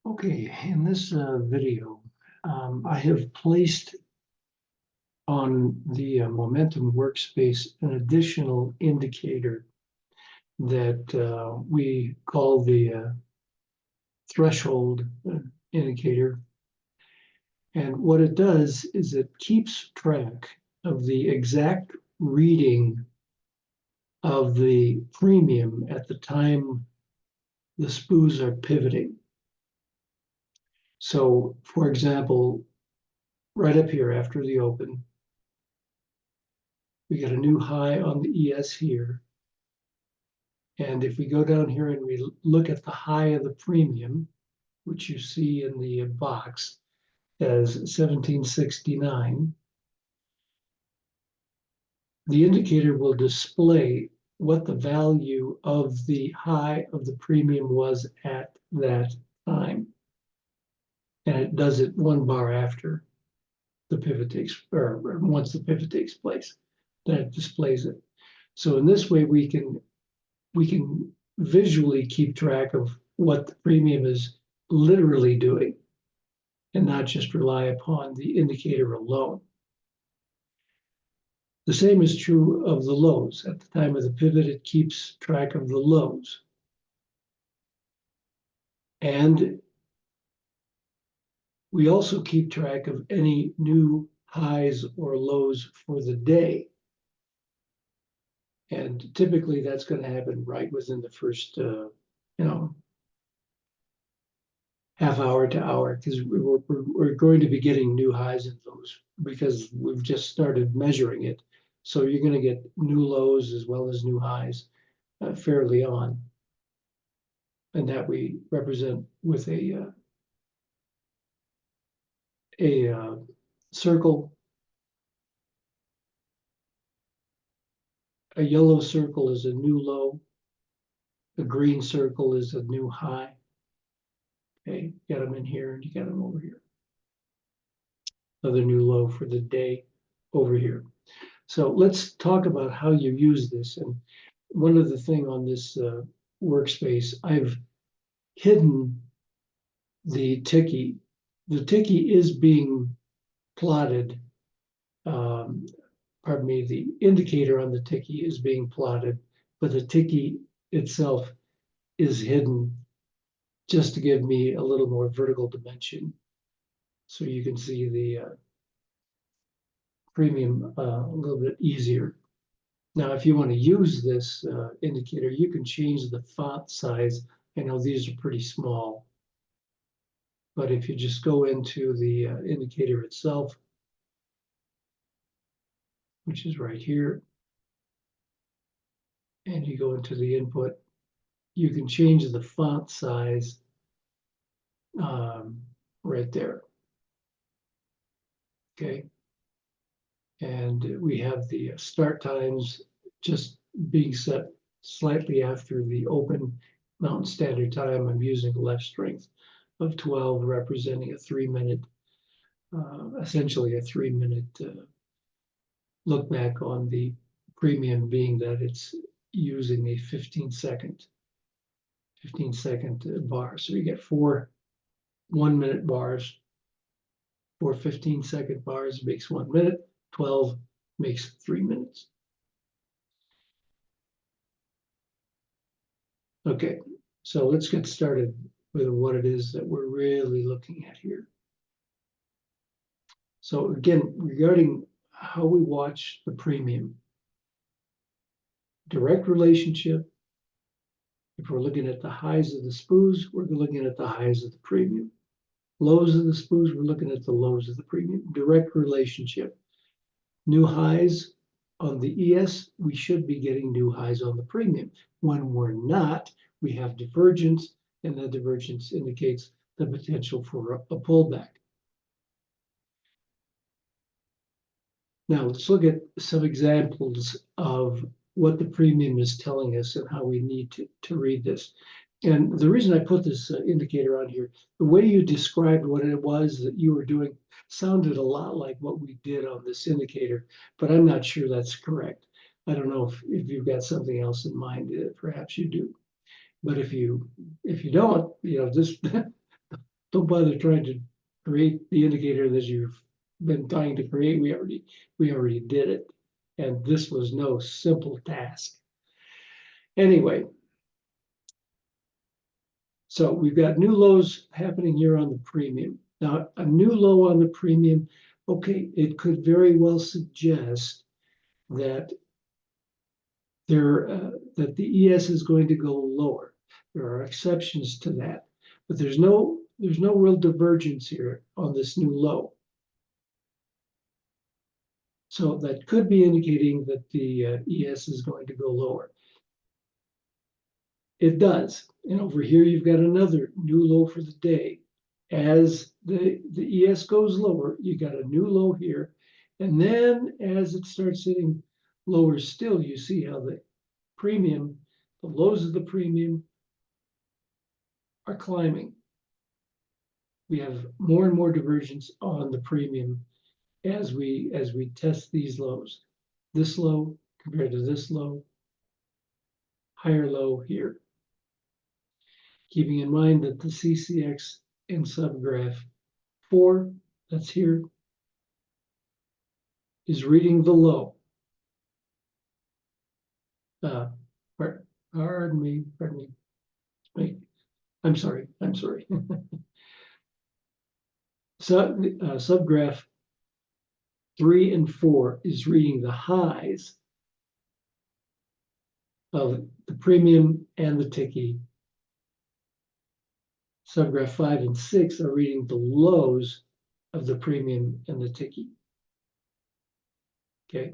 Okay, in this video, I have placed on the Momentum workspace an additional indicator that we call the threshold indicator. And what it does is it keeps track of the exact reading of the premium at the time the spoos are pivoting. So, for example, right up here after the open, we got a new high on the ES here. And if we go down here and we look at the high of the premium, which you see in the box as 1769, the indicator will display what the value of the high of the premium was at that time. And it does it one bar after the pivot takes, or once the pivot takes place, then it displays it. So in this way, we can visually keep track of what the premium is literally doing and not just rely upon the indicator alone. The same is true of the lows. At the time of the pivot, it keeps track of the lows. And we also keep track of any new highs or lows for the day. And typically that's going to happen right within the first, half hour to hour, because we're going to be getting new highs in those because we've just started measuring it. So you're going to get new lows as well as new highs fairly on. And that we represent with a circle. A yellow circle is a new low. A green circle is a new high. Okay, you got them in here and you got them over here. Another new low for the day over here. So let's talk about how you use this. And one of the things on this workspace, I've hidden the Tiki. The Tiki is being plotted. Pardon me, the indicator on the Tiki is being plotted, but the Tiki itself is hidden just to give me a little more vertical dimension. So you can see the premium a little bit easier. Now, if you want to use this indicator, you can change the font size. I know these are pretty small, but if you just go into the indicator itself, which is right here, and you go into the input, you can change the font size right there. Okay. And we have the start times just being set slightly after the open Mountain Standard Time. I'm using a left strength of 12, representing a 3-minute, essentially a 3-minute look back on the premium, being that it's using a 15-second bar. So you get 4 1-minute bars, 4 15-second bars makes 1 minute, 12 makes 3 minutes. Okay, so let's get started with what it is that we're really looking at here. So again, regarding how we watch the premium, direct relationship. If we're looking at the highs of the spoos, we're looking at the highs of the premium. Lows of the spoos, we're looking at the lows of the premium. Direct relationship. New highs on the ES, we should be getting new highs on the premium. When we're not, we have divergence, and the divergence indicates the potential for a pullback. Now let's look at some examples of what the premium is telling us and how we need to read this. And the reason I put this indicator on here, the way you described what it was that you were doing sounded a lot like what we did on this indicator, but I'm not sure that's correct. I don't know if you've got something else in mind, perhaps you do. But if you don't, this don't bother trying to create the indicator that you've been trying to create. We already did it. And this was no simple task. Anyway, so we've got new lows happening here on the premium. Now, a new low on the premium, okay, it could very well suggest that that the ES is going to go lower. There are exceptions to that, but there's no real divergence here on this new low. So that could be indicating that the ES is going to go lower. It does. And over here, you've got another new low for the day. As the ES goes lower, you got a new low here. And then as it starts hitting lower still, you see how the premium, the lows of the premium are climbing. We have more and more divergence on the premium as we test these lows. This low compared to this low, higher low here. Keeping in mind that the CCX in subgraph 4, that's here, is reading the low. Pardon me. I'm sorry. So subgraph 3 and 4 is reading the highs of the premium and the ticky. Subgraph 5 and 6 are reading the lows of the premium and the ticky. Okay,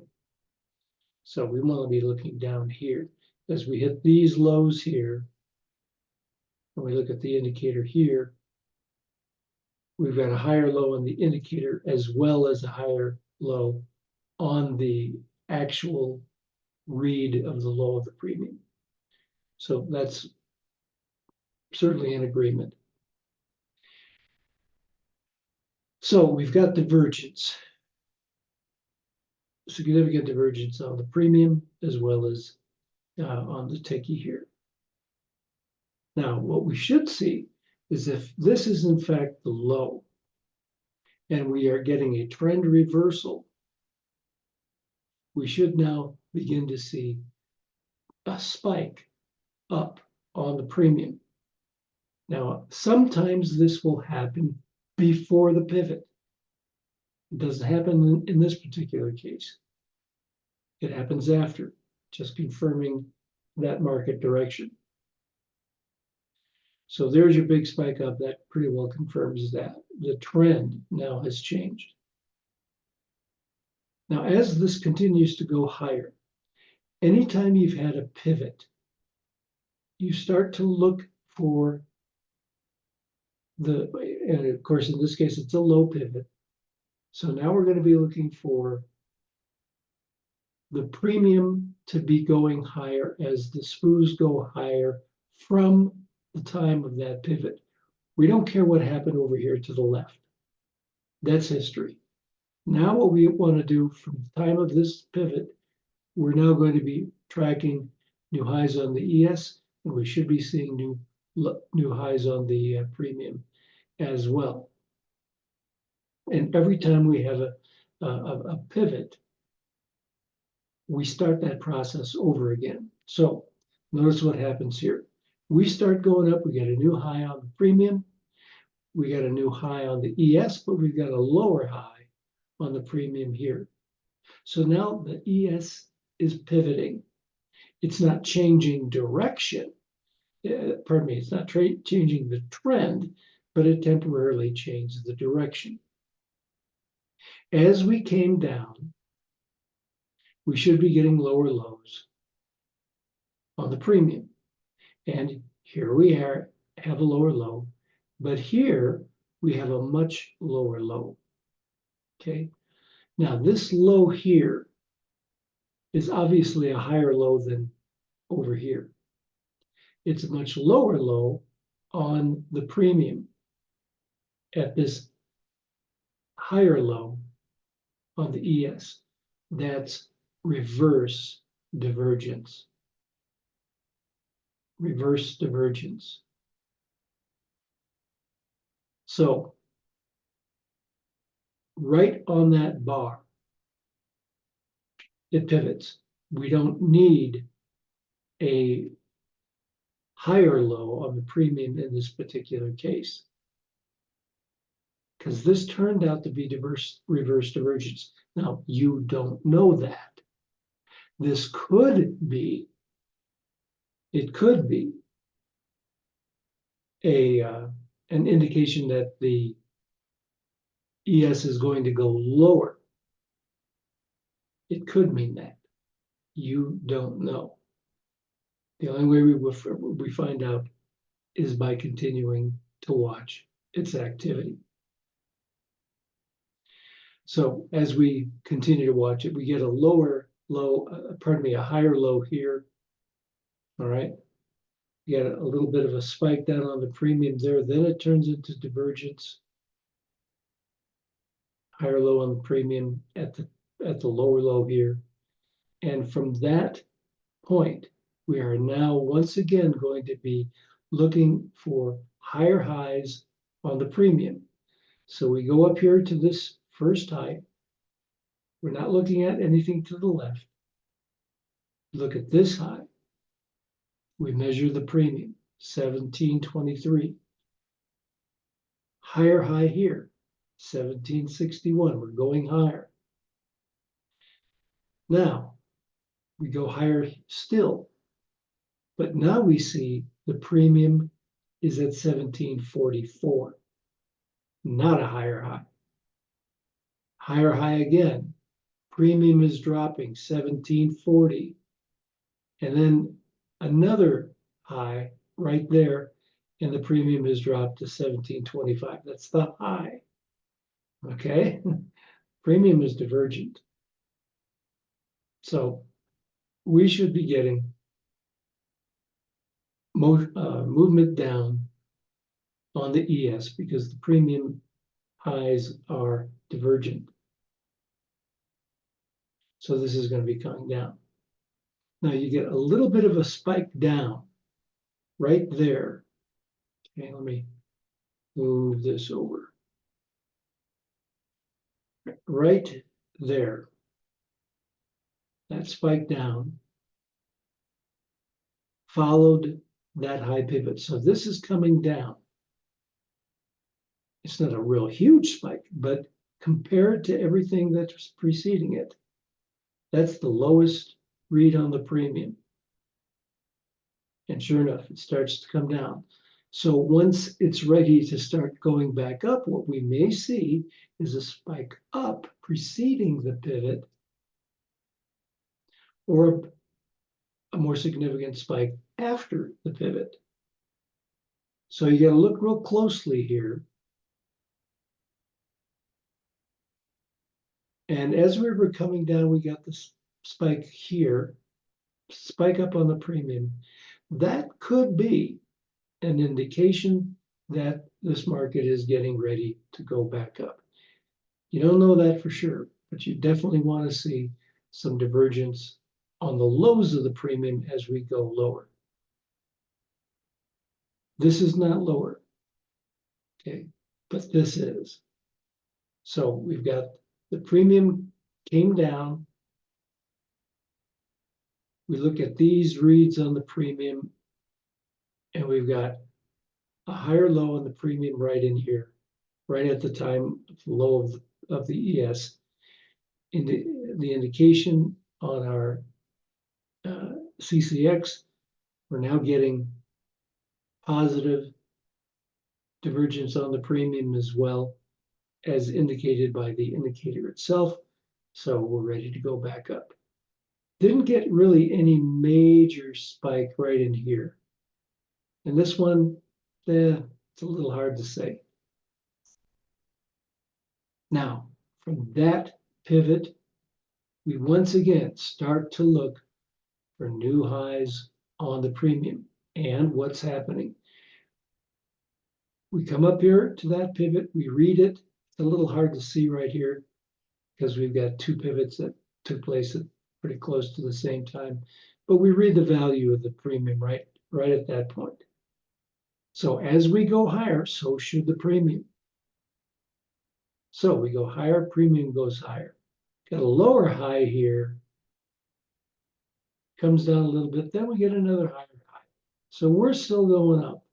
so we want to be looking down here as we hit these lows here. When we look at the indicator here, we've got a higher low on the indicator as well as a higher low on the actual read of the low of the premium. So that's certainly in agreement. So we've got divergence, significant divergence on the premium as well as on the ticky here. Now, what we should see is if this is in fact the low and we are getting a trend reversal, we should now begin to see a spike up on the premium. Now, sometimes this will happen before the pivot. It doesn't happen in this particular case. It happens after, just confirming that market direction. So there's your big spike up. That pretty well confirms that. The trend now has changed. Now, as this continues to go higher, anytime you've had a pivot, you start to look for and of course, in this case, it's a low pivot. So now we're going to be looking for the premium to be going higher as the SPOOs go higher from the time of that pivot. We don't care what happened over here to the left. That's history. Now what we want to do from the time of this pivot, we're now going to be tracking new highs on the ES, and we should be seeing new highs on the premium as well. And every time we have a pivot, we start that process over again. So notice what happens here. We start going up, we get a new high on the premium, we get a new high on the ES, but we've got a lower high on the premium here. So now the ES is pivoting. It's not changing direction. Pardon me, it's not changing the trend, but it temporarily changes the direction. As we came down, we should be getting lower lows on the premium. And here we have a lower low, but here we have a much lower low. Okay, now this low here is obviously a higher low than over here. It's a much lower low on the premium at this higher low on the ES. That's reverse divergence. Reverse divergence. So right on that bar, it pivots. We don't need a higher low on the premium in this particular case, because this turned out to be reverse divergence. Now, you don't know that. This could be, it could be an indication that the ES is going to go lower. It could mean that. You don't know. The only way we find out is by continuing to watch its activity. So as we continue to watch it, we get a lower low, a higher low here. All right. You get a little bit of a spike down on the premium there. Then it turns into divergence. Higher low on the premium at the lower low here. And from that point, we are now once again going to be looking for higher highs on the premium. So we go up here to this first high. We're not looking at anything to the left. Look at this high. We measure the premium, 1723. Higher high here, 1761. We're going higher. Now, we go higher still. But now we see the premium is at 1744. Not a higher high. Higher high again. Premium is dropping, 1740. And then another high right there, and the premium has dropped to 1725. That's the high. Okay? Premium is divergent. So we should be getting movement down on the ES because the premium highs are divergent. So this is going to be coming down. Now you get a little bit of a spike down right there. Okay, let me move this over. Right there. That spike down followed that high pivot. So this is coming down. It's not a real huge spike, but compared to everything that's preceding it, that's the lowest read on the premium. And sure enough, it starts to come down. So once it's ready to start going back up, what we may see is a spike up preceding the pivot, or a more significant spike after the pivot. So you got to look real closely here. And as we were coming down, we got this spike here, spike up on the premium. That could be an indication that this market is getting ready to go back up. You don't know that for sure, but you definitely want to see some divergence on the lows of the premium as we go lower. This is not lower, okay, but this is. So we've got the premium came down. We look at these reads on the premium, and we've got a higher low on the premium right in here, right at the time of the low of the ES. The indication on our CCX, we're now getting positive divergence on the premium as well as indicated by the indicator itself. So we're ready to go back up. Didn't get really any major spike right in here. And this one, it's a little hard to say. Now, from that pivot, we once again start to look for new highs on the premium. And what's happening? We come up here to that pivot, we read it. It's a little hard to see right here because we've got two pivots that took place at pretty close to the same time. But we read the value of the premium right at that point. So as we go higher, so should the premium. So we go higher, premium goes higher. Got a lower high here, comes down a little bit, then we get another higher high. So we're still going up.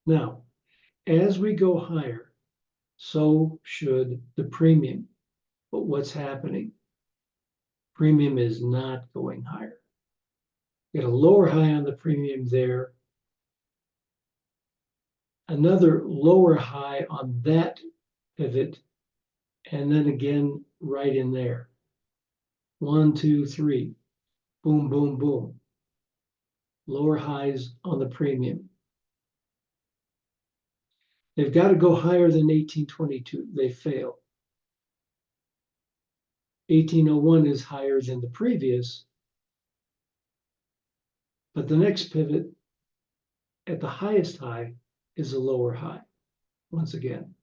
Now, as we go higher, so should the premium. But what's happening? Premium is not going higher. Get a lower high on the premium there, another lower high on that pivot, and then again right in there. 1, 2, 3, boom, boom, boom. Lower highs on the premium. They've got to go higher than 1822. They fail. 1801 is higher than the previous, but the next pivot at the highest high is a lower high. Once again,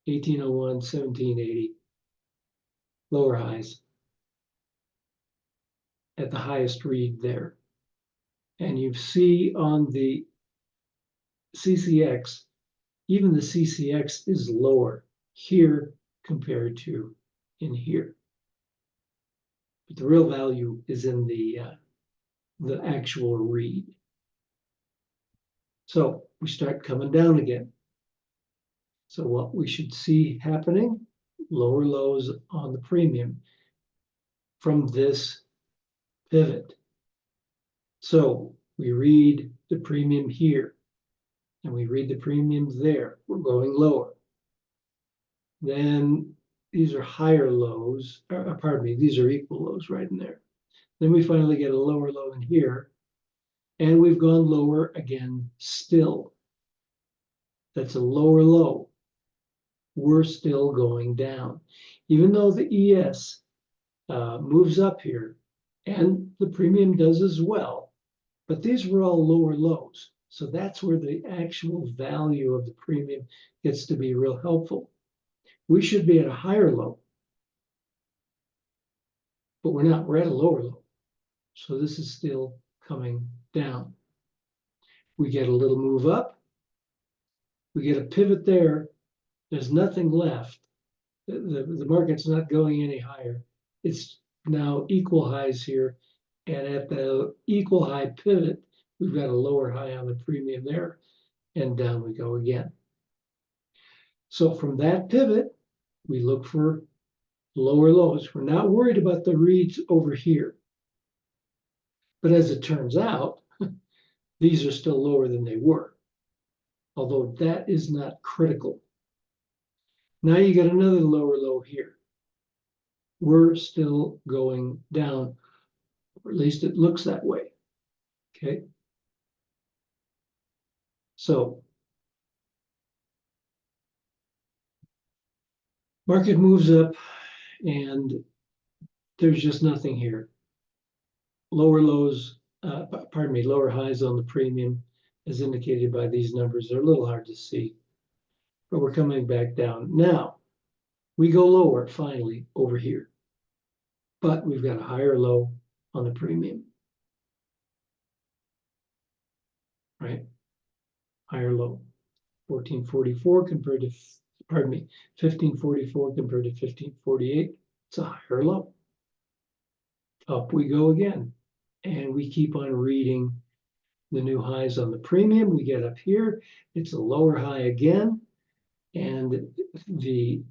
1801, 1780, lower highs at the highest read there. And you see on the CCX, even the CCX is lower here compared to in here. But the real value is in the actual read. So we start coming down again. So what we should see happening, lower lows on the premium from this pivot. So we read the premium here, and we read the premium there. We're going lower. Then these are higher lows, pardon me, these are equal lows right in there. Then we finally get a lower low in here, and we've gone lower again still. That's a lower low. We're still going down. Even though the ES moves up here, and the premium does as well, but these were all lower lows. So that's where the actual value of the premium gets to be real helpful. We should be at a higher low, but we're not. We're at a lower low. So this is still coming down. We get a little move up. We get a pivot there. There's nothing left. The market's not going any higher. It's now equal highs here. And at the equal high pivot, we've got a lower high on the premium there. And down we go again. So from that pivot, we look for lower lows. We're not worried about the reads over here. But as it turns out, these are still lower than they were, although that is not critical. Now you get another lower low here. We're still going down, or at least it looks that way, okay? So market moves up and there's just nothing here. Lower lows, lower highs on the premium as indicated by these numbers. They're a little hard to see, but we're coming back down. Now, we go lower finally over here, but we've got a higher low on the premium, right? Higher low, 1444 compared to, 1544 compared to 1548. It's a higher low. Up we go again, and we keep on reading the new highs on the premium. We get up here, it's a lower high again, and the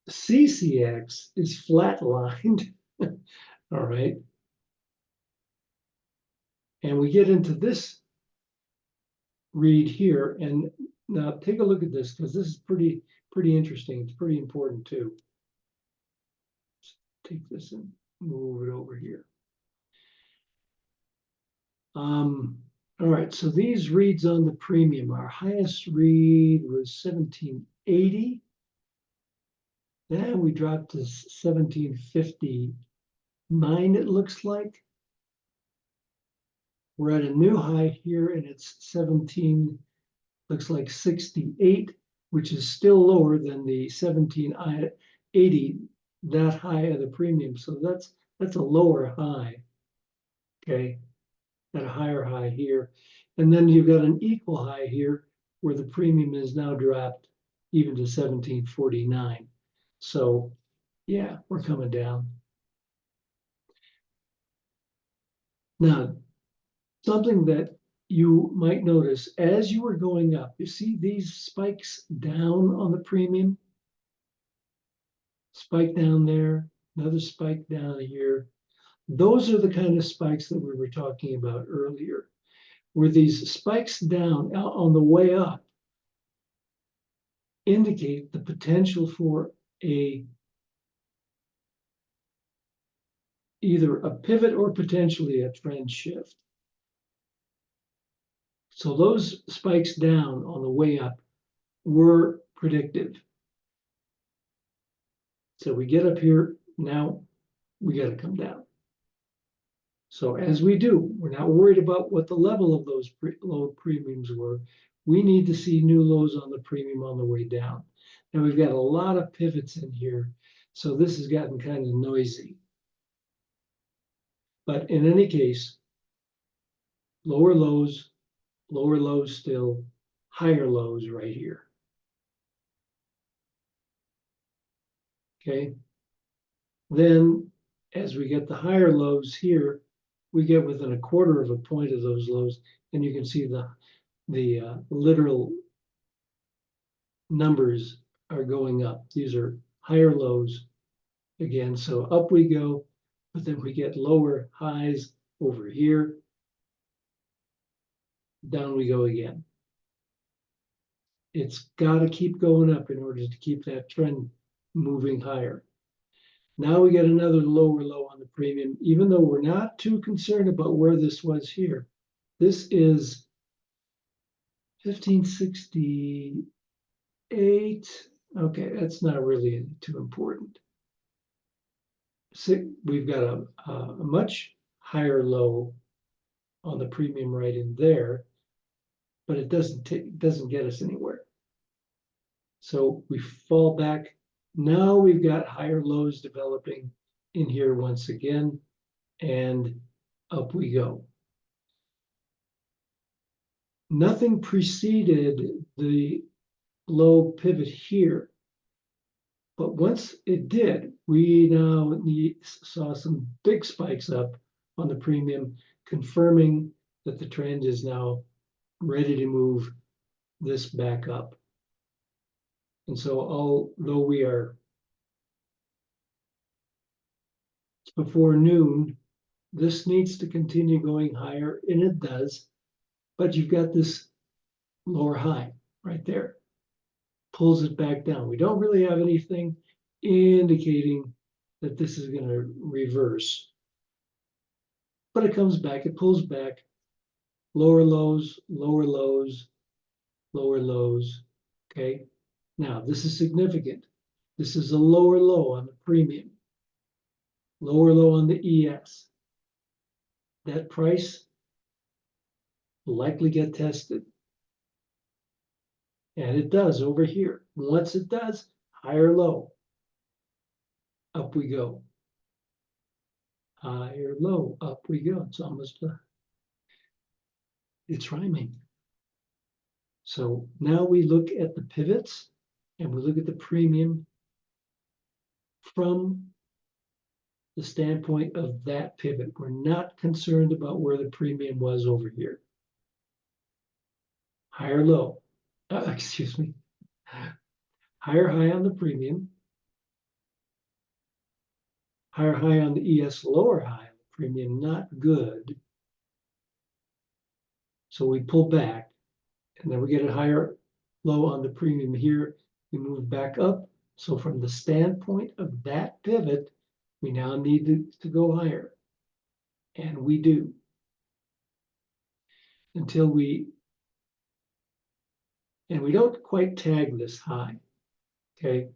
CCX is flatlined. All right. And we get into this read here, and now take a look at this because this is pretty interesting. It's pretty important too. Let's take this and move it over here. All right, so these reads on the premium, our highest read was 1780. Then we dropped to 1759, it looks like. We're at a new high here, and it's 17, looks like 68, which is still lower than the 1780, that high of the premium. So that's a lower high, okay? at a higher high here. And then you've got an equal high here where the premium is now dropped even to 1749. So yeah, we're coming down. Now, something that you might notice as you were going up, you see these spikes down on the premium? Spike down there, another spike down here. Those are the kind of spikes that we were talking about earlier, where these spikes down on the way up indicate the potential for either a pivot or potentially a trend shift. So those spikes down on the way up were predictive. So we get up here, now we got to come down. So as we do, we're not worried about what the level of those low premiums were. We need to see new lows on the premium on the way down. Now we've got a lot of pivots in here, so this has gotten kind of noisy. But in any case, lower lows still, higher lows right here. Okay. Then as we get the higher lows here, we get within a quarter of a point of those lows, and you can see the literal numbers are going up. These are higher lows again. So up we go, but then we get lower highs over here. Down we go again. It's got to keep going up in order to keep that trend moving higher. Now we get another lower low on the premium, even though we're not too concerned about where this was here. This is 1568. Okay, that's not really too important. We've got a much higher low on the premium right in there, but it doesn't get us anywhere. So we fall back. Now we've got higher lows developing in here once again, and up we go. Nothing preceded the low pivot here, but once it did, we now saw some big spikes up on the premium, confirming that the trend is now ready to move this back up. And so although we are before noon, this needs to continue going higher, and it does, but you've got this lower high right there, pulls it back down. We don't really have anything indicating that this is going to reverse, but it comes back, it pulls back, lower lows, lower lows, lower lows. Okay, now this is significant. This is a lower low on the premium, lower low on the ES. That price will likely get tested. And it does over here. Once it does, higher low. Up we go. Higher low, up we go. It's almost it's rhyming. So now we look at the pivots and we look at the premium from the standpoint of that pivot. We're not concerned about where the premium was over here. Higher low, excuse me, higher high on the premium, higher high on the ES, lower high on the premium, not good. So we pull back, and then we get a higher low on the premium here. We move back up. So from the standpoint of that pivot, we now need to go higher. And we do. Until we don't quite tag this high, okay?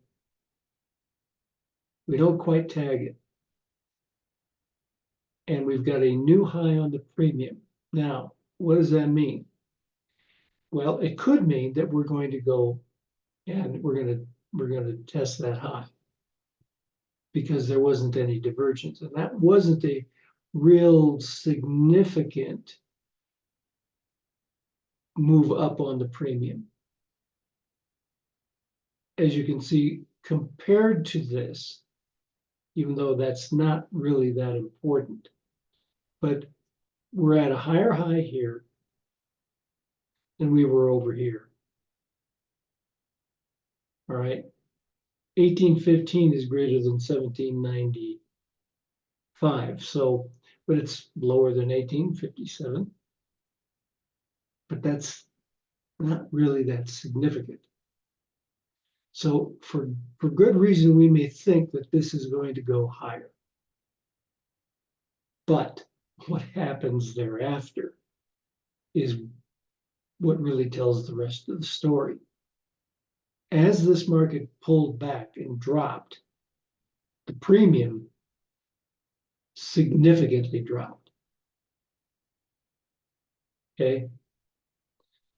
We don't quite tag it. And we've got a new high on the premium. Now, what does that mean? Well, it could mean that we're going to go and we're going to test that high because there wasn't any divergence. And that wasn't a real significant move up on the premium. As you can see, compared to this, even though that's not really that important, but we're at a higher high here than we were over here. All right. 1815 is greater than 1795. So, but it's lower than 1857. But that's not really that significant. So for good reason, we may think that this is going to go higher. But what happens thereafter is what really tells the rest of the story. As this market pulled back and dropped, the premium significantly dropped. Okay.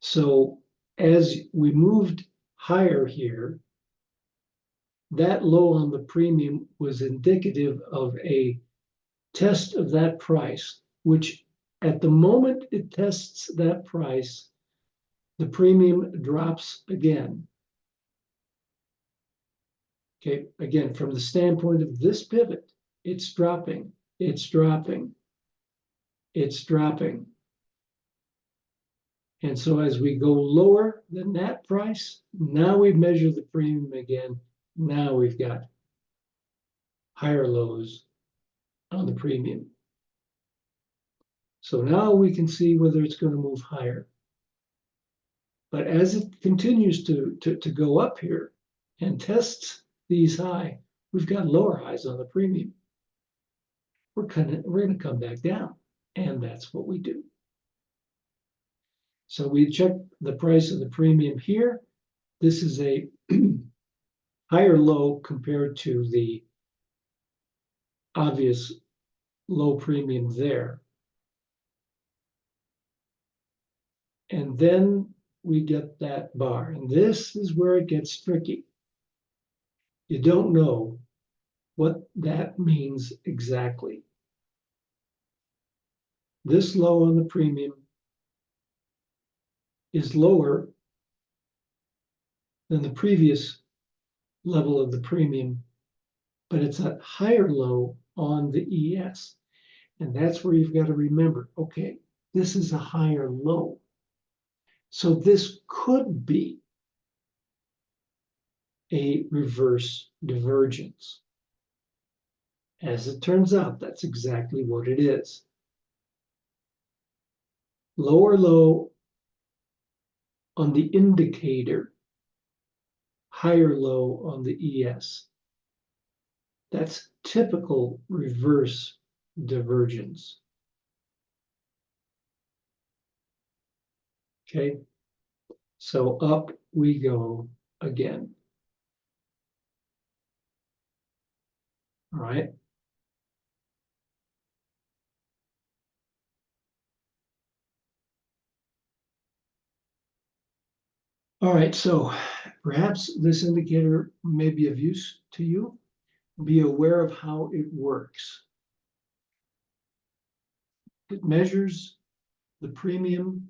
So as we moved higher here, that low on the premium was indicative of a test of that price, which at the moment it tests that price, the premium drops again. Okay, again, from the standpoint of this pivot, it's dropping, it's dropping, it's dropping. And so as we go lower than that price, now we measure the premium again. Now we've got higher lows on the premium. So now we can see whether it's going to move higher. But as it continues to go up here and tests these high, we've got lower highs on the premium. We're going to come back down, and that's what we do. So we check the price of the premium here. This is a higher low compared to the obvious low premium there. And then we get that bar. And this is where it gets tricky. You don't know what that means exactly. This low on the premium is lower than the previous level of the premium, but it's a higher low on the ES. And that's where you've got to remember, okay, this is a higher low. So this could be a reverse divergence. As it turns out, that's exactly what it is. Lower low on the indicator, higher low on the ES. That's typical reverse divergence. Okay, so up we go again. All right. All right, so perhaps this indicator may be of use to you. Be aware of how it works. It measures the premium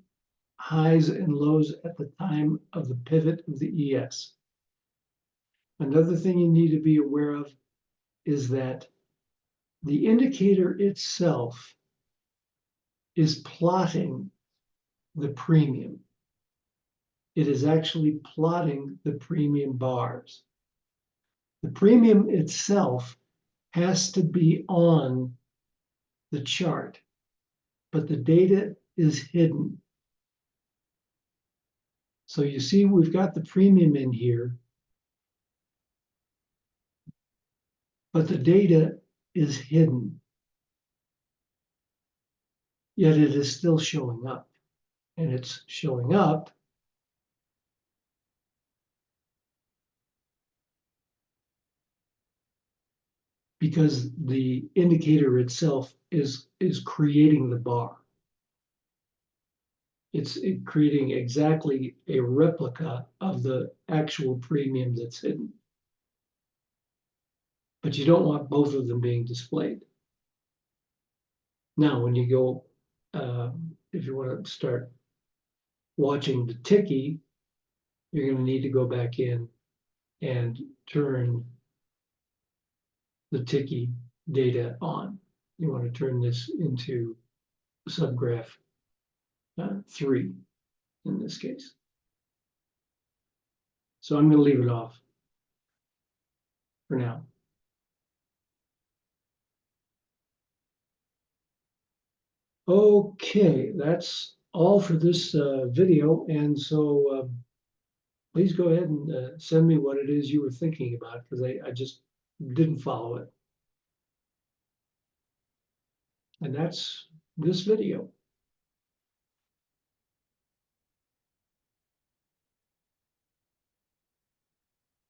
highs and lows at the time of the pivot of the ES. Another thing you need to be aware of is that the indicator itself is plotting the premium. It is actually plotting the premium bars. The premium itself has to be on the chart, but the data is hidden. So you see, we've got the premium in here, but the data is hidden. Yet it is still showing up. And it's showing up because the indicator itself is creating the bar. It's creating exactly a replica of the actual premium that's hidden. But you don't want both of them being displayed. Now, when you go, if you want to start watching the Tiki, you're going to need to go back in and turn the Tiki data on. You want to turn this into subgraph 3 in this case. So I'm going to leave it off for now. Okay, that's all for this video. And so please go ahead and send me what it is you were thinking about, because I just didn't follow it. And that's this video.